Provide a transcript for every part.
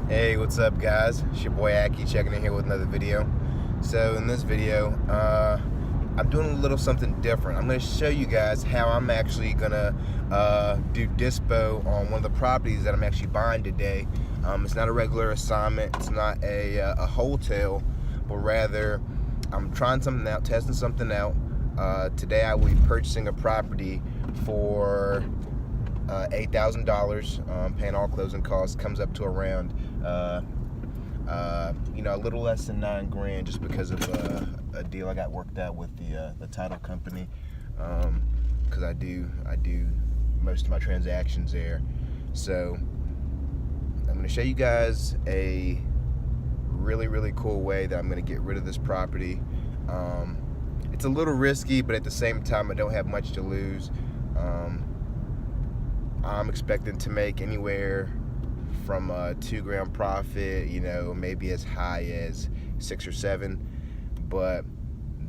Hey, what's up guys? It's your boy Akie checking in here with another video. So in this video, I'm doing a little something different. I'm going to show you guys how I'm actually going to do dispo on one of the properties that I'm actually buying today. It's not a regular assignment, it's not a wholesale, but rather I'm trying something out, testing something out. Today I will be purchasing a property for $8,000, paying all closing costs. Comes up to around a little less than $9 grand, just because of a deal I got worked out with the title company, because I do most of my transactions there. So I'm going to show you guys a really cool way that I'm going to get rid of this property. It's a little risky, but at the same time I don't have much to lose. I'm expecting to make anywhere from a $2 grand profit, maybe as high as 6 or 7. But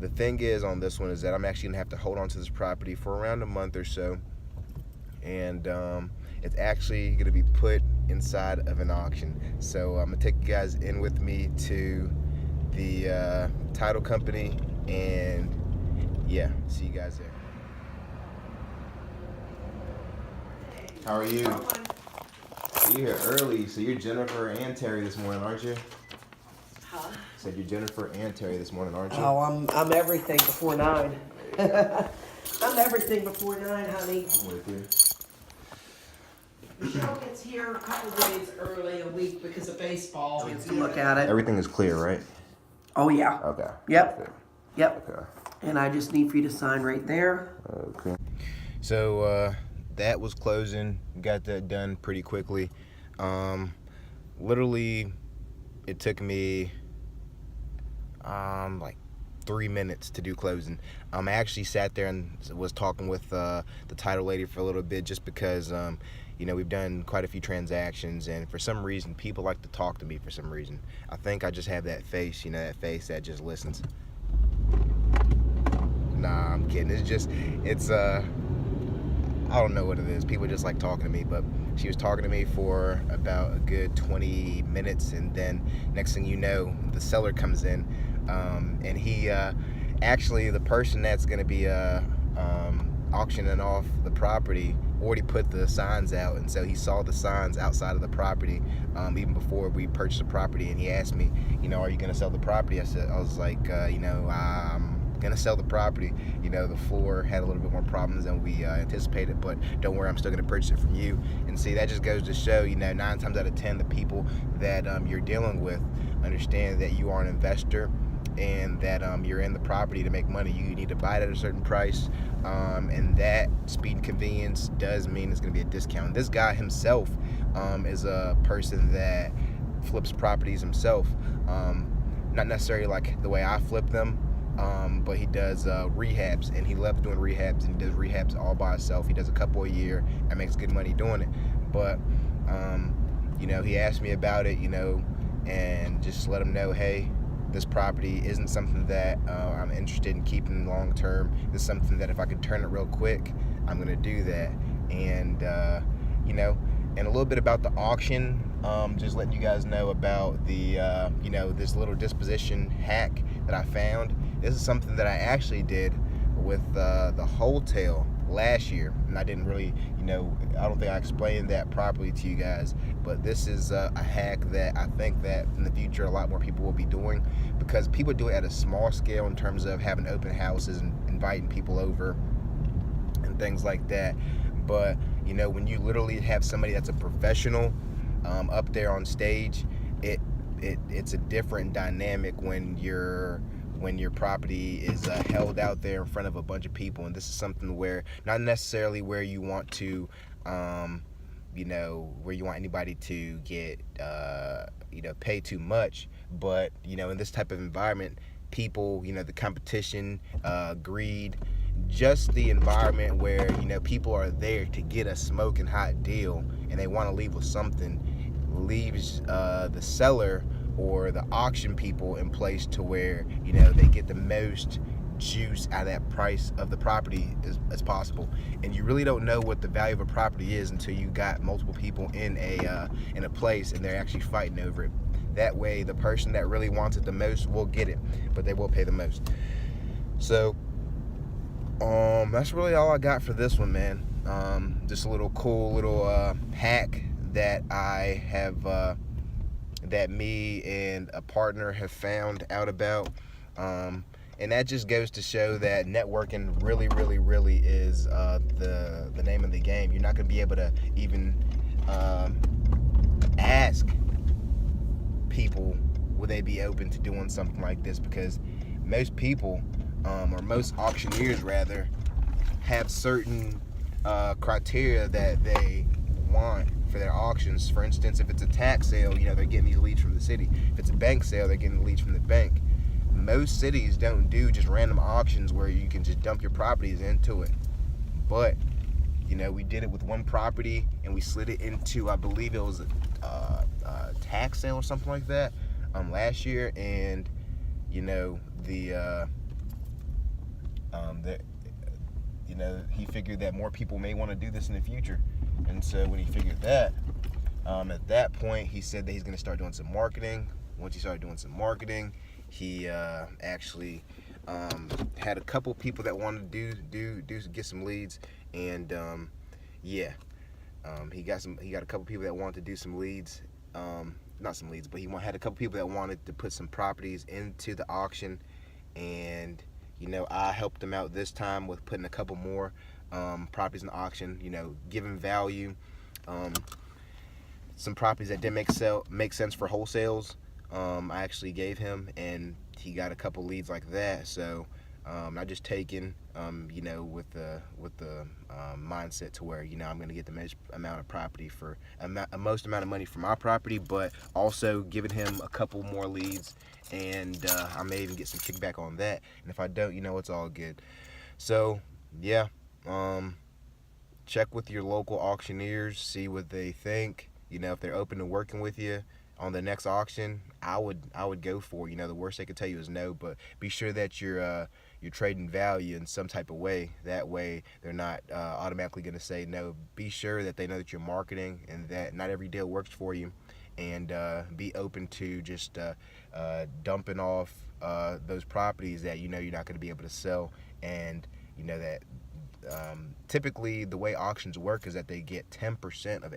the thing is on this one is that I'm actually gonna have to hold on to this property for around a month or so, and it's actually gonna be put inside of an auction. So I'm gonna take you guys in with me to the title company, and yeah, see you guys there. How are you? So you're here early, so you're Jennifer and Terry this morning, aren't you? Huh? Said you're Jennifer and Terry this morning, aren't you? Oh, I'm everything before 9. I'm everything before 9, honey. I'm with you. Michelle gets here a couple days early a week because of baseball. Gets to look at it. Everything is clear, right? Oh yeah. Okay. Yep. Perfect. Yep. Okay. And I just need for you to sign right there. Okay. So that was closing. Got that done pretty quickly. Literally, it took me like 3 minutes to do closing. I actually sat there and was talking with the title lady for a little bit, just because we've done quite a few transactions, and for some reason people like to talk to me. For some reason, I think I just have that face, that face that just listens. Nah, I'm kidding. It's I don't know what it is. People just like talking to me. But she was talking to me for about a good 20 minutes, and then next thing you know, the seller comes in, and he actually, the person that's going to be auctioning off the property already put the signs out, and so he saw the signs outside of the property even before we purchased the property, and he asked me, are you going to sell the property? I was like, I'm gonna sell the property. The floor had a little bit more problems than we anticipated, but don't worry, I'm still gonna purchase it from you. And see, that just goes to show, 9 times out of 10, the people that you're dealing with understand that you are an investor, and that you're in the property to make money. You need to buy it at a certain price, and that speed and convenience does mean it's gonna be a discount. This guy himself is a person that flips properties himself, not necessarily like the way I flip them, but he does rehabs, and he loves doing rehabs, and he does rehabs all by himself. He does a couple a year and makes good money doing it. But he asked me about it, and just let him know, hey, this property isn't something that I'm interested in keeping long term. It's something that if I could turn it real quick, I'm gonna do that. And and a little bit about the auction, just letting you guys know about the this little disposition hack that I found. This is something that I actually did with the Wholesale last year, and I didn't really, I don't think I explained that properly to you guys. But this is a hack that I think that in the future a lot more people will be doing, because people do it at a small scale in terms of having open houses and inviting people over and things like that. But when you literally have somebody that's a professional up there on stage, it's a different dynamic when your property is held out there in front of a bunch of people. And this is something where, not necessarily where you want to where you want anybody to get pay too much, but in this type of environment, people, the competition, greed, just the environment where people are there to get a smoking hot deal, and they want to leave with something, leaves the seller or the auction people in place to where they get the most juice out of that price of the property as possible. And you really don't know what the value of a property is until you got multiple people in a place and they're actually fighting over it. That way the person that really wants it the most will get it, but they will pay the most. So that's really all I got for this one, man. Just a little cool little hack that I have that me and a partner have found out about. And that just goes to show that networking really is the name of the game. You're not going to be able to even ask people would they be open to doing something like this, because most people, or most auctioneers rather, have certain criteria that they want for their auctions. For instance, if it's a tax sale, they're getting these leads from the city. If it's a bank sale, they're getting the leads from the bank. Most cities don't do just random auctions where you can just dump your properties into it. But we did it with one property, and we slid it into, I believe it was a tax sale or something like that last year. And he figured that more people may want to do this in the future. And so when he figured that, at that point, he said that he's going to start doing some marketing. Once he started doing some marketing, he actually had a couple people that wanted to get some leads. And he got a couple people that wanted to do some leads. Not some leads, but he had a couple people that wanted to put some properties into the auction. And I helped him out this time with putting a couple more properties in the auction, giving value. Some properties that didn't make sense for wholesales, I actually gave him, and he got a couple leads like that. So I just taken, with the mindset to where, I'm going to get the most amount of property for most amount of money for my property, but also giving him a couple more leads, and I may even get some kickback on that. And if I don't, it's all good. So yeah, check with your local auctioneers, see what they think. If they're open to working with you on the next auction, I would go for it. The worst they could tell you is no, but be sure that you're trading value in some type of way. That way they're not automatically going to say no. Be sure that they know that you're marketing and that not every deal works for you, and be open to just dumping off those properties that you're not going to be able to sell. And that typically the way auctions work is that they get 10% of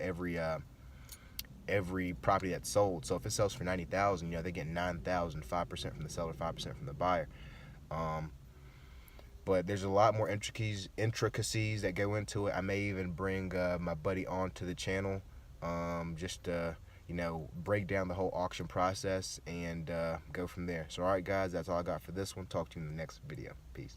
every property that's sold. So if it sells for $90,000, they get $9,000, 5% from the seller, 5% from the buyer. But there's a lot more intricacies that go into it. I may even bring my buddy onto the channel, just to break down the whole auction process and go from there. So all right guys, that's all I got for this one. Talk to you in the next video. Peace.